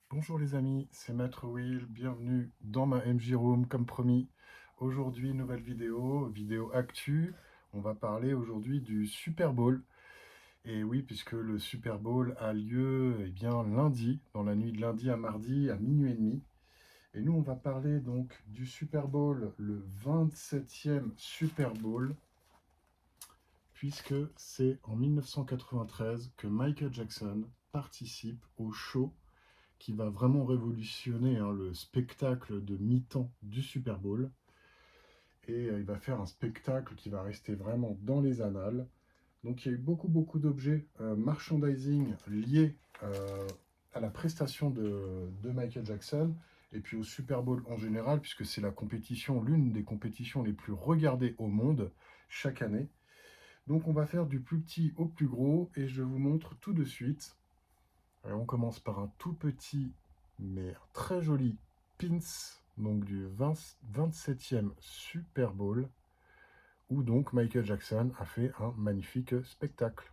Bonjour les amis, c'est Maître Will, bienvenue dans ma MJ Room comme promis. Aujourd'hui, nouvelle vidéo actu. On va parler aujourd'hui du Super Bowl. Et oui, puisque le Super Bowl a lieu bien lundi, dans la nuit de lundi à mardi à minuit et demi. Et nous, on va parler donc du Super Bowl, le 27e Super Bowl, puisque c'est en 1993 que Michael Jackson participe au show qui va vraiment révolutionner le spectacle de mi-temps du Super Bowl. Et il va faire un spectacle qui va rester vraiment dans les annales. Donc il y a eu beaucoup d'objets merchandising liés à la prestation de Michael Jackson et puis au Super Bowl en général, puisque c'est la compétition, l'une des compétitions les plus regardées au monde chaque année. Donc on va faire du plus petit au plus gros et je vous montre tout de suite. Alors, on commence par un tout petit mais très joli pins donc du 27e Super Bowl où donc Michael Jackson a fait un magnifique spectacle.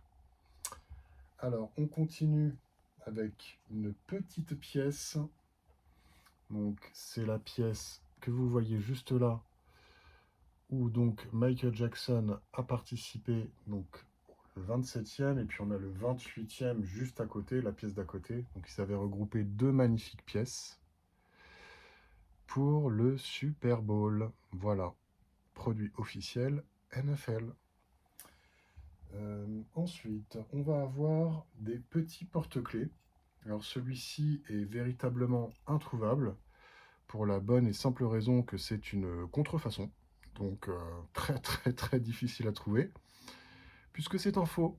Alors on continue avec une petite pièce. Donc c'est la pièce que vous voyez juste là où donc Michael Jackson a participé donc le 27e et puis on a le 28e juste à côté, la pièce d'à côté. Donc ils avaient regroupé deux magnifiques pièces pour le Super Bowl. Voilà, produit officiel NFL. Ensuite, on va avoir des petits porte-clés. Alors celui-ci est véritablement introuvable pour la bonne et simple raison que c'est une contrefaçon. Donc très difficile à trouver puisque c'est un faux.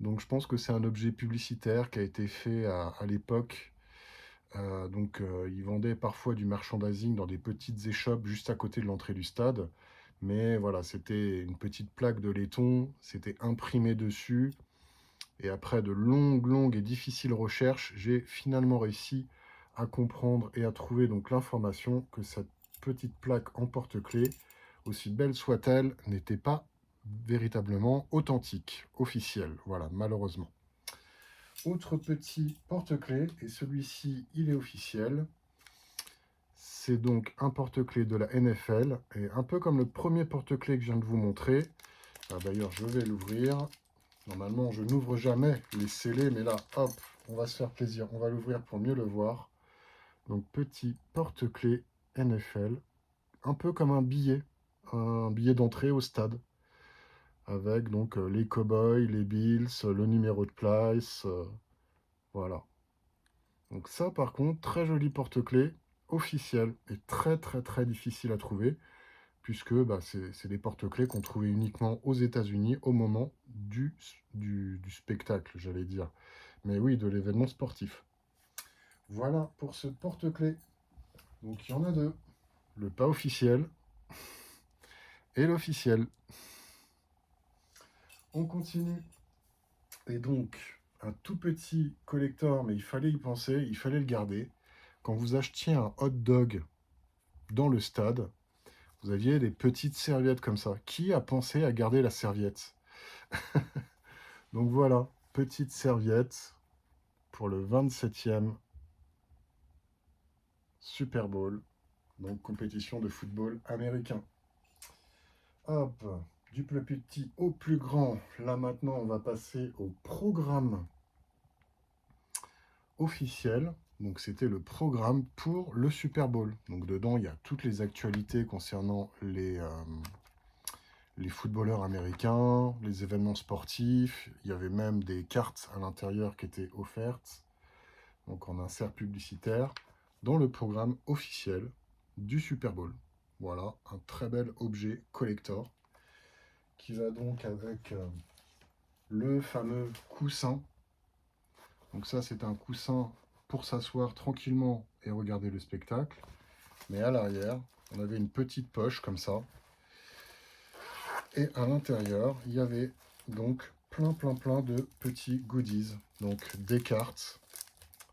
Donc je pense que c'est un objet publicitaire qui a été fait à l'époque. Ils vendaient parfois du merchandising dans des petites échoppes juste à côté de l'entrée du stade. Mais voilà, c'était une petite plaque de laiton, c'était imprimé dessus. Et après de longues et difficiles recherches, j'ai finalement réussi à comprendre et à trouver donc l'information que cette petite plaque en porte-clés, aussi belle soit-elle, n'était pas véritablement authentique, officielle. Voilà, malheureusement. Autre petit porte-clés, et celui-ci, il est officiel. C'est donc un porte-clés de la NFL, et un peu comme le premier porte-clés que je viens de vous montrer. D'ailleurs, je vais l'ouvrir. Normalement, je n'ouvre jamais les scellés, mais là, hop, on va se faire plaisir. On va l'ouvrir pour mieux le voir. Donc, petit porte-clés NFL, un peu comme un billet d'entrée au stade, avec donc les Cowboys, les Bills, le numéro de place, voilà. Donc ça, par contre, très joli porte-clés, officiel et très difficile à trouver, puisque c'est des porte-clés qu'on trouvait uniquement aux États-Unis au moment du spectacle, j'allais dire. Mais oui, de l'événement sportif. Voilà pour ce porte-clés. Donc il y en a deux. Le pas officiel et l'officiel. On continue. Et donc, un tout petit collector, mais il fallait y penser, il fallait le garder. Quand vous achetiez un hot dog dans le stade, vous aviez des petites serviettes comme ça. Qui a pensé à garder la serviette? Donc voilà, petite serviette pour le 27e Super Bowl, donc compétition de football américain. Hop, du plus petit au plus grand. Là maintenant, on va passer au programme officiel. Donc c'était le programme pour le Super Bowl. Donc dedans, il y a toutes les actualités concernant les footballeurs américains, les événements sportifs. Il y avait même des cartes à l'intérieur qui étaient offertes, donc en insert publicitaire, dans le programme officiel du Super Bowl. Voilà, un très bel objet collector qui va donc avec le fameux coussin. Donc ça, c'est un coussin pour s'asseoir tranquillement et regarder le spectacle. Mais à l'arrière, on avait une petite poche comme ça. Et à l'intérieur, il y avait donc plein de petits goodies. Donc des cartes,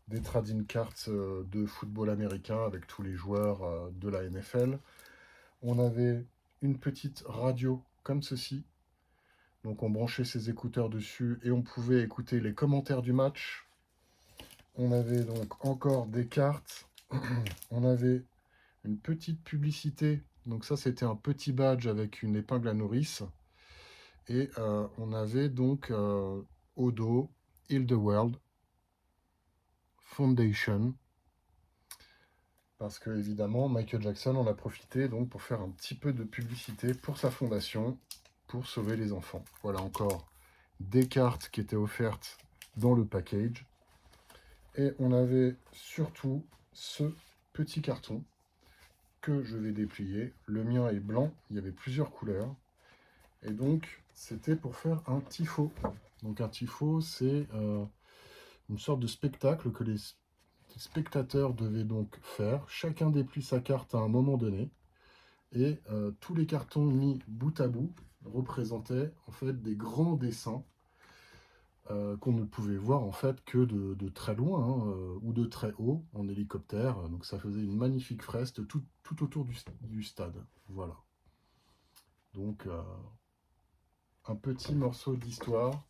des trading cards de football américain avec tous les joueurs de la NFL. On avait une petite radio comme ceci. Donc on branchait ses écouteurs dessus et on pouvait écouter les commentaires du match. on avait donc encore des cartes. On avait une petite publicité. Donc ça, c'était un petit badge avec une épingle à nourrice. Et on avait donc au dos Heal the World Foundation. Parce que évidemment, Michael Jackson en a profité donc pour faire un petit peu de publicité pour sa fondation, pour sauver les enfants. Voilà encore des cartes qui étaient offertes dans le package. Et on avait surtout ce petit carton que je vais déplier. Le mien est blanc, il y avait plusieurs couleurs. Et donc, c'était pour faire un tifo. Donc un tifo, c'est une sorte de spectacle que les spectateurs devaient donc faire. Chacun déplie sa carte à un moment donné. Et tous les cartons mis bout à bout représentaient en fait des grands dessins qu'on ne pouvait voir en fait que de très loin hein, ou de très haut en hélicoptère. Donc ça faisait une magnifique fresque tout autour du stade. Voilà. Donc un petit morceau d'histoire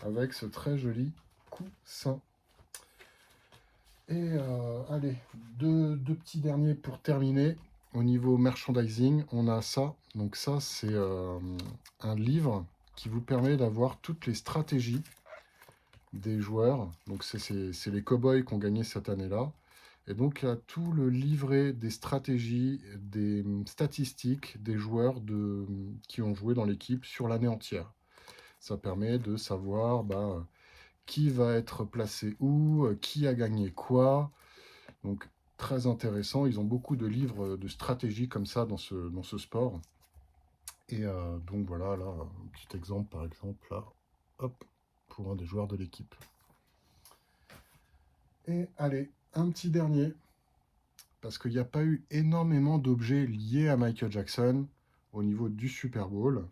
avec ce très joli coussin. Et allez, deux petits derniers pour terminer. Au niveau merchandising, on a ça. Donc ça, c'est un livre qui vous permet d'avoir toutes les stratégies des joueurs. Donc c'est les Cowboys qui ont gagné cette année-là. Et donc il y a tout le livret des stratégies, des statistiques des joueurs qui ont joué dans l'équipe sur l'année entière. Ça permet de savoir qui va être placé où, qui a gagné quoi. Donc très intéressant. Ils ont beaucoup de livres de stratégie comme ça dans ce sport. Et donc voilà, là, un petit exemple par exemple, là, hop, pour un des joueurs de l'équipe. Et allez, un petit dernier, parce qu'il n'y a pas eu énormément d'objets liés à Michael Jackson au niveau du Super Bowl.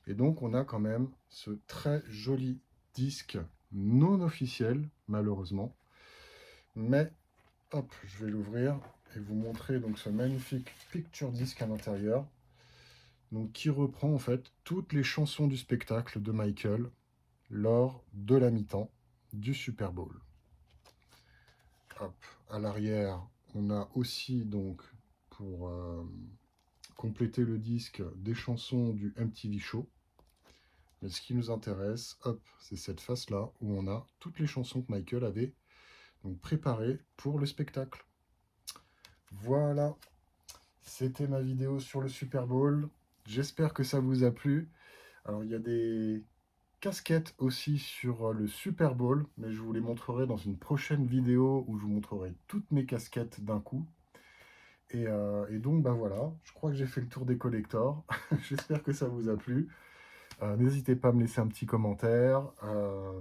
Et donc on a quand même ce très joli disque non officiel, malheureusement. Mais, hop, je vais l'ouvrir et vous montrer donc ce magnifique picture disc à l'intérieur. Donc qui reprend en fait toutes les chansons du spectacle de Michael lors de la mi-temps du Super Bowl. Hop, à l'arrière, on a aussi donc pour compléter le disque des chansons du MTV Show. Mais ce qui nous intéresse, hop, c'est cette face-là où on a toutes les chansons que Michael avait donc préparées pour le spectacle. Voilà, c'était ma vidéo sur le Super Bowl. J'espère que ça vous a plu. Alors, il y a des casquettes aussi sur le Super Bowl, mais je vous les montrerai dans une prochaine vidéo où je vous montrerai toutes mes casquettes d'un coup. Et donc, voilà, je crois que j'ai fait le tour des collectors. J'espère que ça vous a plu. N'hésitez pas à me laisser un petit commentaire.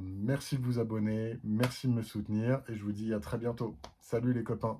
Merci de vous abonner, merci de me soutenir, et je vous dis à très bientôt. Salut les copains!